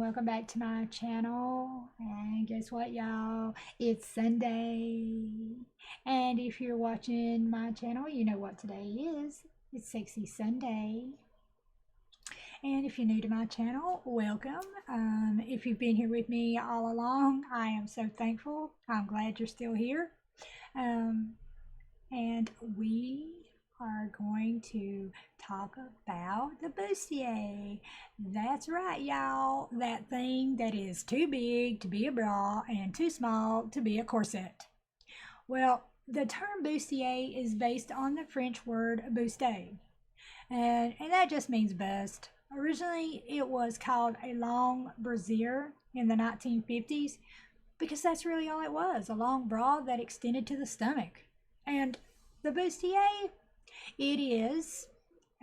welcome back to my channel. And guess what, y'all? It's Sunday. And if you're watching my channel, you know what today is. It's Sexy Sunday. And if you're new to my channel, welcome. If you've been here with me all along, I am so thankful. I'm glad you're still here. And we are going to talk about the bustier. That's right, y'all. That thing that is too big to be a bra and too small to be a corset. Well, the term bustier is based on the French word buster, and that just means bust. Originally, it was called a long brassiere in the 1950s because that's really all it was, a long bra that extended to the stomach. And the bustier, it is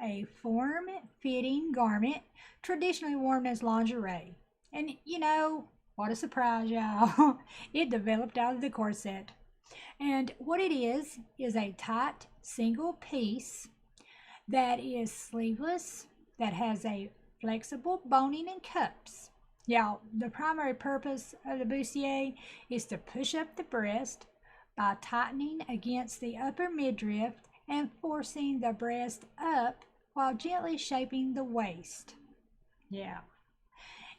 a form-fitting garment traditionally worn as lingerie. And you know, what a surprise, y'all. It developed out of the corset. And what it is a tight single piece that is sleeveless, that has a flexible boning and cups. Y'all, the primary purpose of the bustier is to push up the breast by tightening against the upper midriff and forcing the breast up while gently shaping the waist. Yeah.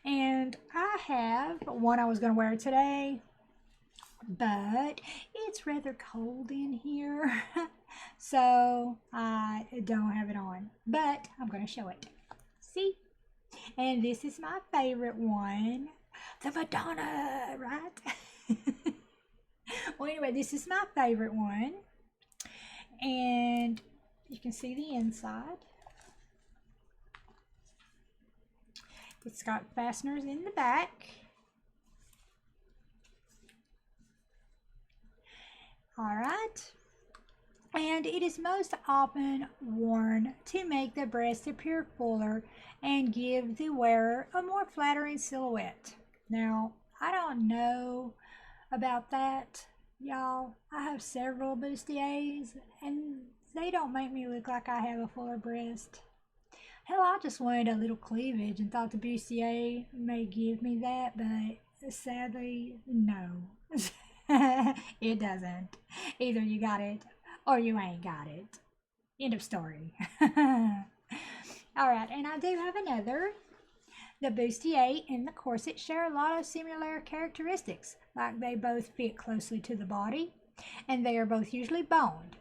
And I have one I was going to wear today, but it's rather cold in here, so I don't have it on, but I'm going to show it. See? And this is my favorite one, the Madonna, right? Well, anyway, this is my favorite one. And you can see the inside. It's got fasteners in the back. All right. And it is most often worn to make the breast appear fuller and give the wearer a more flattering silhouette. Now, I don't know about that, y'all. I have several bustiers and they don't make me look like I have a fuller breast. Hell, I just wanted a little cleavage and thought the bustier may give me that, but sadly, no. It doesn't. Either you got it or you ain't got it. End of story. Alright, and I do have another. The bustier and the corset share a lot of similar characteristics, like they both fit closely to the body, and they are both usually boned.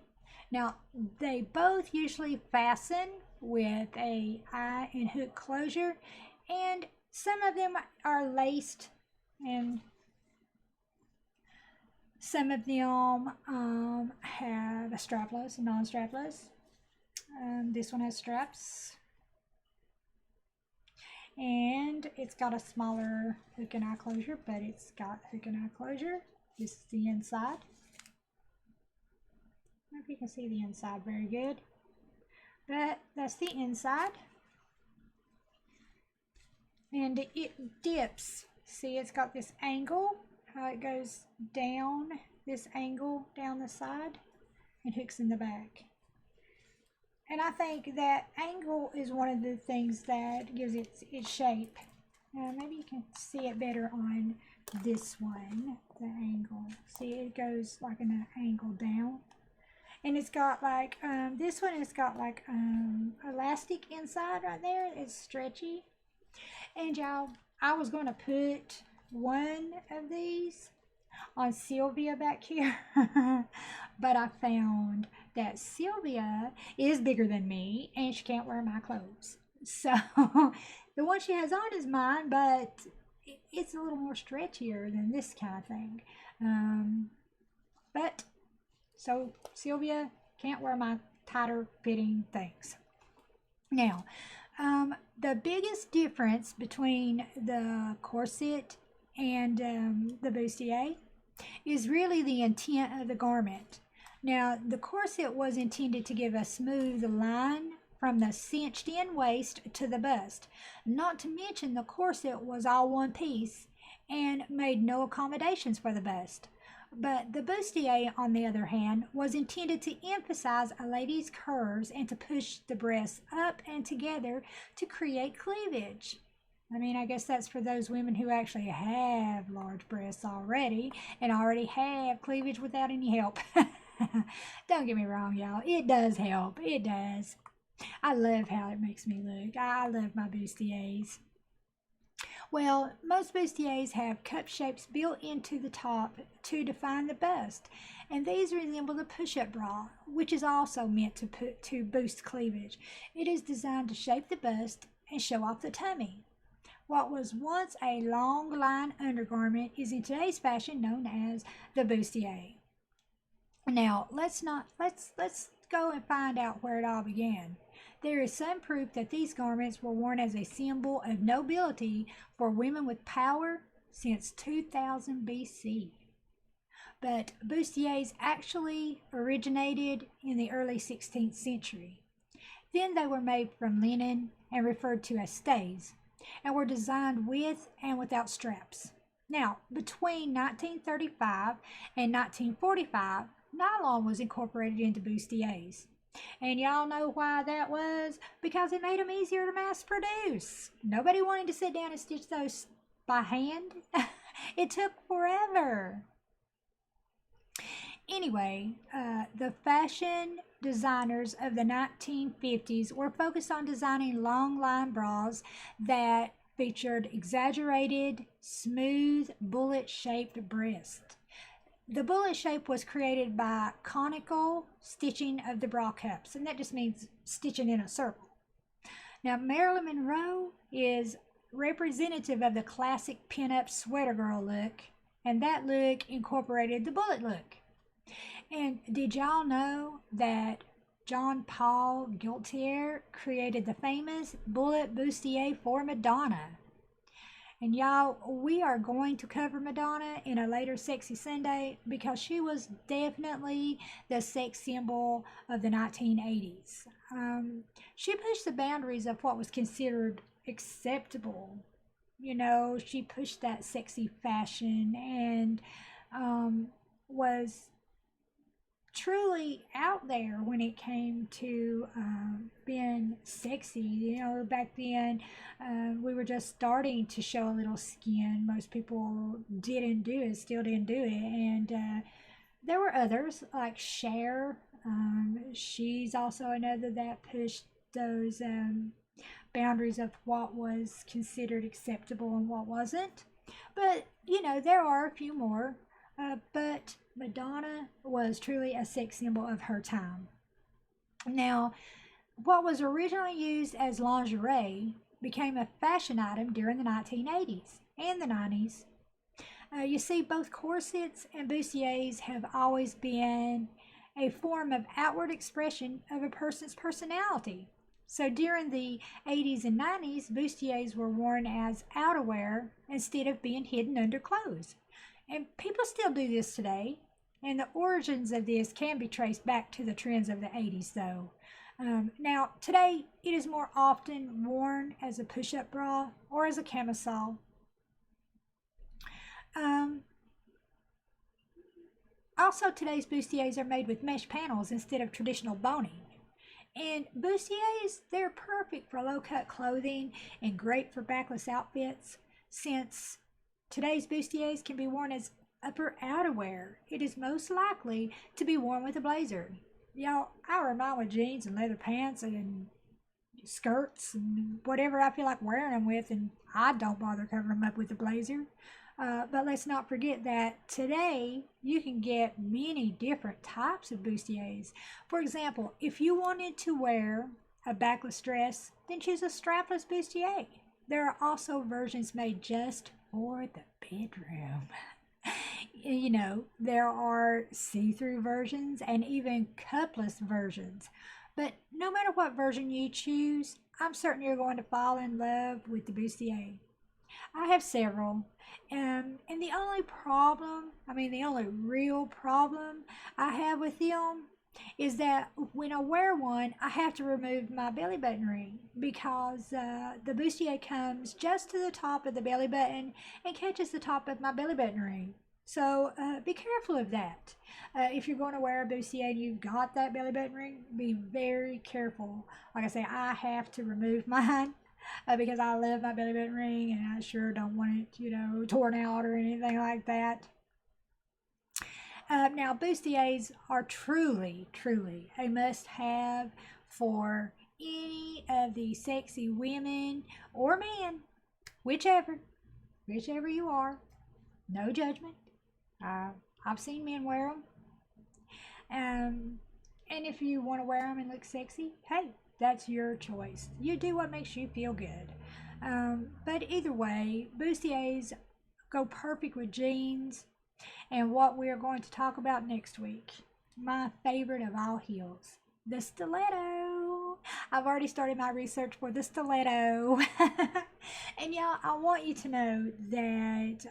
Now, they both usually fasten with a eye and hook closure, and some of them are laced, and some of them have a strapless and non-strapless. This one has straps. And it's got a smaller hook and eye closure, but it's got hook and eye closure. This is the inside. I don't know if you can see the inside very good, but that's the inside. And it dips. See, it's got this angle, how it goes down, this angle down the side, and hooks in the back. And I think that angle is one of the things that gives it its shape. Maybe you can see it better on this one, the angle. See, it goes like an angle down. And it's got like, this one has got like elastic inside right there. It's stretchy. And y'all, I was going to put one of these on Sylvia back here, but I found that Sylvia is bigger than me and she can't wear my clothes. So the one she has on is mine, but it's a little more stretchier than this kind of thing. But so Sylvia can't wear my tighter fitting things. Now, the biggest difference between the corset and the bustier is really the intent of the garment. Now, the corset was intended to give a smooth line from the cinched in waist to the bust. Not to mention the corset was all one piece and made no accommodations for the bust. But the bustier, on the other hand, was intended to emphasize a lady's curves and to push the breasts up and together to create cleavage. I mean, I guess that's for those women who actually have large breasts already and already have cleavage without any help. Don't get me wrong, y'all. It does help. It does. I love how it makes me look. I love my bustiers. Well, most bustiers have cup shapes built into the top to define the bust, and these resemble the push-up bra, which is also meant to boost cleavage. It is designed to shape the bust and show off the tummy. What was once a long line undergarment is in today's fashion known as the bustier. Now, let's go and find out where it all began. There is some proof that these garments were worn as a symbol of nobility for women with power since 2000 BC. But bustiers actually originated in the early 16th century. Then they were made from linen and referred to as stays, and were designed with and without straps. Now, between 1935 and 1945, nylon was incorporated into bustiers. And y'all know why that was? Because it made them easier to mass produce. Nobody wanted to sit down and stitch those by hand. It took forever. Anyway, the fashion designers of the 1950s were focused on designing long line bras that featured exaggerated, smooth, bullet shaped breasts. The bullet shape was created by conical stitching of the bra cups, and that just means stitching in a circle. Now, Marilyn Monroe is representative of the classic pin-up sweater girl look, and that look incorporated the bullet look. And did y'all know that John Paul Gaultier created the famous bullet bustier for Madonna? And y'all, we are going to cover Madonna in a later Sexy Sunday because she was definitely the sex symbol of the 1980s. She pushed the boundaries of what was considered acceptable. You know, she pushed that sexy fashion and was truly out there when it came to being sexy. You know, back then we were just starting to show a little skin. Most people didn't do it, still didn't do it. And there were others like Cher. She's also another that pushed those boundaries of what was considered acceptable and what wasn't. But, you know, there are a few more. But Madonna was truly a sex symbol of her time. Now, what was originally used as lingerie became a fashion item during the 1980s and the 90s. You see, both corsets and bustiers have always been a form of outward expression of a person's personality. So during the 80s and 90s, bustiers were worn as outerwear instead of being hidden under clothes. And people still do this today. And the origins of this can be traced back to the trends of the 80s, though. Now, today, it is more often worn as a push-up bra or as a camisole. Also, today's bustiers are made with mesh panels instead of traditional boning. And bustiers, they're perfect for low-cut clothing and great for backless outfits. Since today's bustiers can be worn as upper outerwear, it is most likely to be worn with a blazer. Y'all, I wear mine with jeans and leather pants and skirts and whatever I feel like wearing them with, and I don't bother covering them up with a blazer. But let's not forget that today you can get many different types of bustiers. For example, if you wanted to wear a backless dress, then choose a strapless bustier. There are also versions made just for the bedroom. You know, there are see-through versions and even cupless versions. But no matter what version you choose, I'm certain you're going to fall in love with the bustier. I have several. And the only real problem I have with them is that when I wear one, I have to remove my belly button ring because the bustier comes just to the top of the belly button and catches the top of my belly button ring. So be careful of that. If you're going to wear a bustier and you've got that belly button ring, be very careful. Like I say, I have to remove mine. because I love my belly button ring and I sure don't want it, torn out or anything like that. Now, bustiers are truly, truly a must have for any of the sexy women or men, whichever, whichever you are. No judgment. I've seen men wear them. Um, and if you want to wear them and look sexy, hey, that's your choice. You do what makes you feel good. But either way, bustiers go perfect with jeans and what we're going to talk about next week. My favorite of all heels, the stiletto. I've already started my research for the stiletto. And y'all, I want you to know that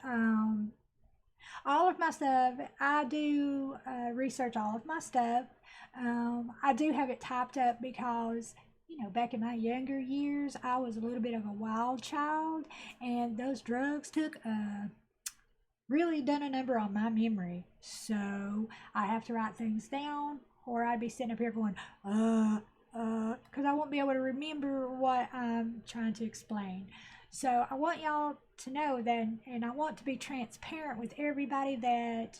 all of my stuff, I do research all of my stuff. I do have it typed up because, back in my younger years, I was a little bit of a wild child, and those drugs took really done a number on my memory. So I have to write things down, or I'd be sitting up here going, because I won't be able to remember what I'm trying to explain. So I want y'all to know that, and I want to be transparent with everybody that,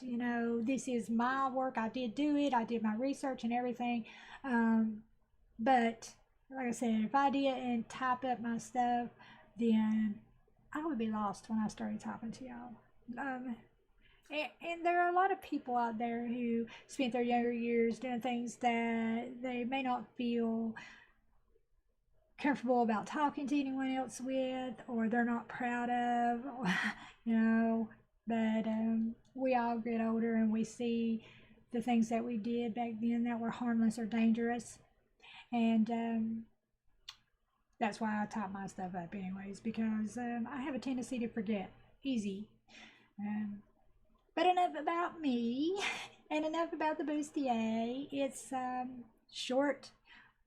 this is my work. I did do it. I did my research and everything. But like I said, if I didn't type up my stuff, then I would be lost when I started talking to y'all. And there are a lot of people out there who spent their younger years doing things that they may not feel comfortable about talking to anyone else with, or they're not proud of, you know. But we all get older and we see the things that we did back then that were harmless or dangerous. And that's why I type my stuff up, anyways, because I have a tendency to forget easy. But enough about me and enough about the bustier. It's short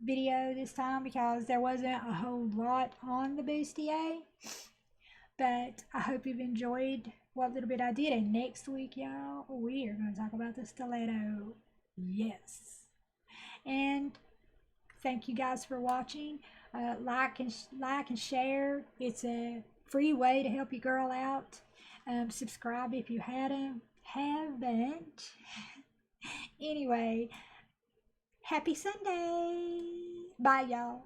video this time because there wasn't a whole lot on the bustier. But I hope you've enjoyed what little bit I did. And next week, y'all, we are going to talk about the stiletto. Yes. And thank you guys for watching. Like and share. It's a free way to help your girl out. Subscribe if you haven't. Anyway, happy Sunday. Bye, y'all.